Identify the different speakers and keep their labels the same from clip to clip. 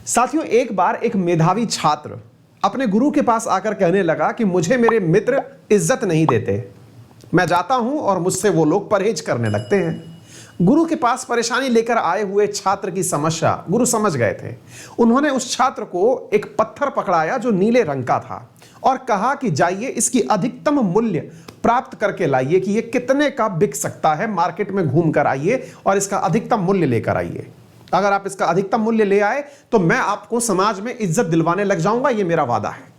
Speaker 1: साथियों, एक बार एक मेधावी छात्र अपने गुरु के पास आकर कहने लगा कि मुझे मेरे मित्र इज्जत नहीं देते, मैं जाता हूं और मुझसे वो लोग परहेज करने लगते हैं। गुरु के पास परेशानी लेकर आए हुए छात्र की समस्या गुरु समझ गए थे। उन्होंने उस छात्र को एक पत्थर पकड़ाया जो नीले रंग का था और कहा कि जाइए इसकी अधिकतम मूल्य प्राप्त करके लाइए कि ये कितने का बिक सकता है, मार्केट में घूम कर आइए और इसका अधिकतम मूल्य लेकर आइए। अगर आप इसका अधिकतम मूल्य ले आए तो मैं आपको समाज में इज्जत दिलवाने लग जाऊंगा, ये मेरा वादा है।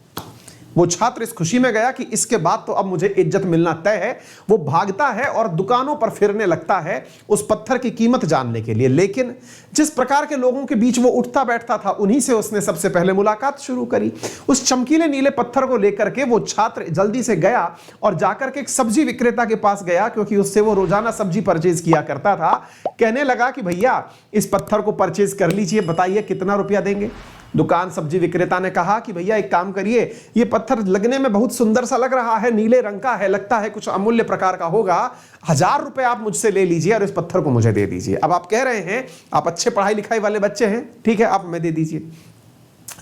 Speaker 1: वो छात्र इस खुशी में गया कि इसके बाद तो अब मुझे इज्जत मिलना तय है। वो भागता है और दुकानों पर फिरने लगता है उस पत्थर की कीमत जानने के लिए। लेकिन जिस प्रकार के लोगों के बीच वो उठता बैठता था, उन्हीं से उसने सबसे पहले मुलाकात शुरू करी। उस चमकीले नीले पत्थर को लेकर के वो छात्र जल्दी से गया और जाकर के एक सब्जी विक्रेता के पास गया, क्योंकि उससे वो रोजाना सब्जी परचेज किया करता था। कहने लगा कि भैया इस पत्थर को परचेज कर लीजिए, बताइए कितना रुपया देंगे। दुकान सब्जी विक्रेता ने कहा कि भैया एक काम करिए, ये पत्थर लगने में बहुत सुंदर सा लग रहा है, नीले रंग का है, लगता है कुछ अमूल्य प्रकार का होगा, 1000 रुपए आप मुझसे ले लीजिए और इस पत्थर को मुझे दे दीजिए। अब आप कह रहे हैं आप अच्छे पढ़ाई लिखाई वाले बच्चे हैं, ठीक है, आप हमें दे दीजिए।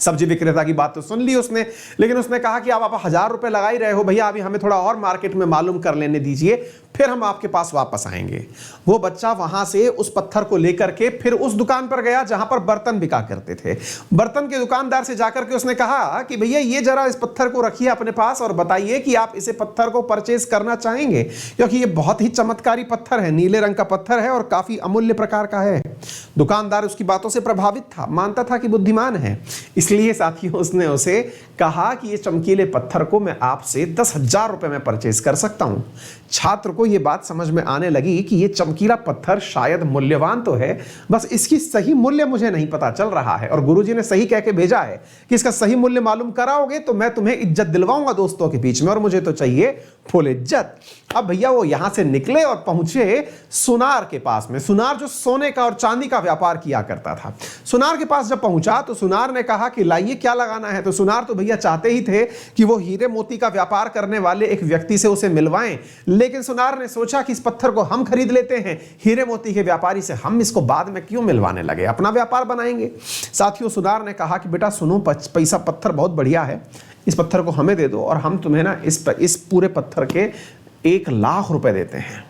Speaker 1: सब्जी विक्रेता की बात तो सुन ली उसने, लेकिन उसने कहा कि आप 1000 रुपए लगा ही रहे हो भैया, अभी हमें थोड़ा और मार्केट में मालूम कर लेने दीजिए, फिर हम आपके पास वापस आएंगे। वो बच्चा वहां से उस पत्थर को लेकर के फिर उस दुकान पर गया जहां पर बर्तन बिका करते थे। बर्तन के दुकानदार से जाकर के उसने कहा कि भैया ये जरा इस पत्थर को रखिए अपने पास और बताइए कि आप इसे पत्थर को परचेज करना चाहेंगे, क्योंकि ये बहुत ही चमत्कारी पत्थर है, नीले रंग का पत्थर है और काफी अमूल्य प्रकार का है। दुकानदार उसकी बातों से प्रभावित था, मानता था कि बुद्धिमान है, इसलिए साथियों उसने उसे कहा कि ये चमकीले पत्थर को मैं आपसे 10,000 रुपए में परचेज कर सकता हूं। छात्र को यह बात समझ में आने लगी कि ये चमकीला पत्थर शायद मूल्यवान तो है, बस इसकी सही मूल्य मुझे नहीं पता चल रहा है, और गुरुजी ने सही कह के भेजा है कि इसका सही मूल्य मालूम कराओगे तो मैं तुम्हें इज्जत दिलवाऊंगा दोस्तों के बीच में, और मुझे तो चाहिए फुल इज्जत। अब भैया वो यहां से निकले और पहुंचे सुनार के पास में। सुनार जो सोने का और चांदी का व्यापार किया करता था। सुनार के पास जब पहुंचा तो सुनार ने कहा कि लाइए क्या लगाना है। तो सुनार तो भैया चाहते ही थे कि वो हीरे मोती का व्यापार करने वाले एक व्यक्ति से उसे मिलवाएं, लेकिन सुनार ने सोचा कि इस पत्थर को हम खरीद लेते हैं, हीरे मोती के व्यापारी से हम इसको बाद में क्यों मिलवाने लगे, अपना व्यापार बनाएंगे। साथियों सुनार ने कहा कि बेटा सुनो, पैसा पत्थर बहुत बढ़िया है, इस पत्थर को हमें दे दो और हम तुम्हें ना इस पूरे पत्थर के 1,00,000 रुपए देते हैं।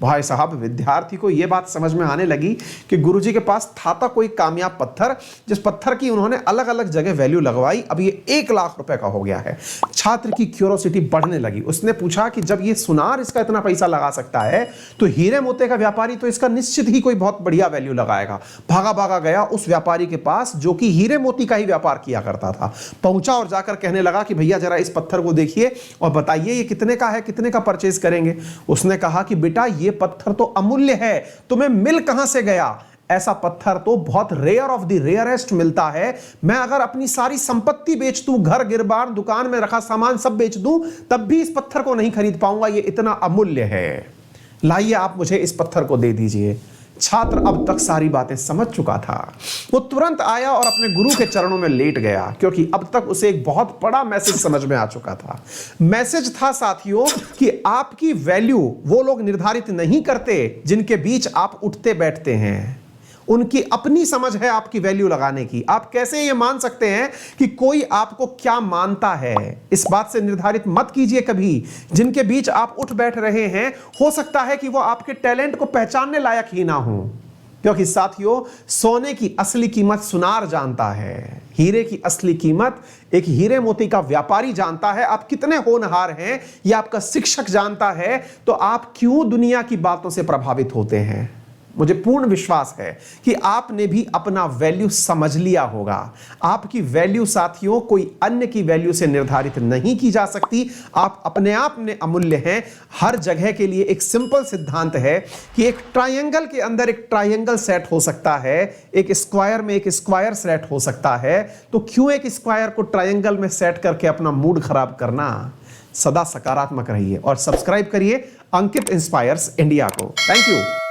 Speaker 1: भाई साहब, विद्यार्थी को यह बात समझ में आने लगी कि गुरुजी के पास था कोई कामयाब पत्थर, जिस पत्थर की उन्होंने अलग अलग जगह वैल्यू लगवाई, अब ये 1,00,000 रुपए का हो गया है। छात्र की क्यूरोसिटी बढ़ने लगी। उसने पूछा कि जब ये सुनार इसका इतना पैसा लगा सकता है तो हीरे मोती का व्यापारी तो इसका निश्चित ही कोई बहुत बढ़िया वैल्यू लगाएगा। भागा भागा गया उस व्यापारी के पास जो कि हीरे मोती का ही व्यापार किया करता था। पहुंचा और जाकर कहने लगा कि भैया जरा इस पत्थर को देखिए और बताइए ये कितने का है, कितने का परचेज करेंगे। उसने कहा कि बेटा ये पत्थर तो अमूल्य है, तुम्हें मिल कहां से गया? ऐसा पत्थर तो बहुत रेयर ऑफ द रेयरेस्ट मिलता है। मैं अगर अपनी सारी संपत्ति बेच दूं, घर गिरबान दुकान में रखा सामान सब बेच दूं, तब भी इस पत्थर को नहीं खरीद पाऊंगा, ये इतना अमूल्य है। लाइए आप मुझे इस पत्थर को दे दीजिए। छात्र अब तक सारी बातें समझ चुका था। वो तुरंत आया और अपने गुरु के चरणों में लेट गया, क्योंकि अब तक उसे एक बहुत बड़ा मैसेज समझ में आ चुका था। मैसेज था साथियों कि आपकी वैल्यू वो लोग निर्धारित नहीं करते जिनके बीच आप उठते बैठते हैं। उनकी अपनी समझ है आपकी वैल्यू लगाने की। आप कैसे ये मान सकते हैं कि कोई आपको क्या मानता है, इस बात से निर्धारित मत कीजिए कभी। जिनके बीच आप उठ बैठ रहे हैं, हो सकता है कि वो आपके टैलेंट को पहचानने लायक ही ना हो, क्योंकि साथियों सोने की असली कीमत सुनार जानता है, हीरे की असली कीमत एक हीरे मोती का व्यापारी जानता है। आप कितने होनहार हैं यह आपका शिक्षक जानता है, तो आप क्यों दुनिया की बातों से प्रभावित होते हैं? मुझे पूर्ण विश्वास है कि आपने भी अपना वैल्यू समझ लिया होगा। आपकी वैल्यू साथियों कोई अन्य की वैल्यू से निर्धारित नहीं की जा सकती। आप अपने आप में अमूल्य हैं। हर जगह के लिए एक सिंपल सिद्धांत है कि एक ट्रायंगल के अंदर एक ट्रायंगल सेट हो सकता है, एक स्क्वायर में एक स्क्वायर सेट हो सकता है, तो क्यों एक स्क्वायर को ट्रायंगल में सेट करके अपना मूड खराब करना? सदा सकारात्मक रहिए और सब्सक्राइब करिए अंकित इंस्पायर्स इंडिया को। Thank you.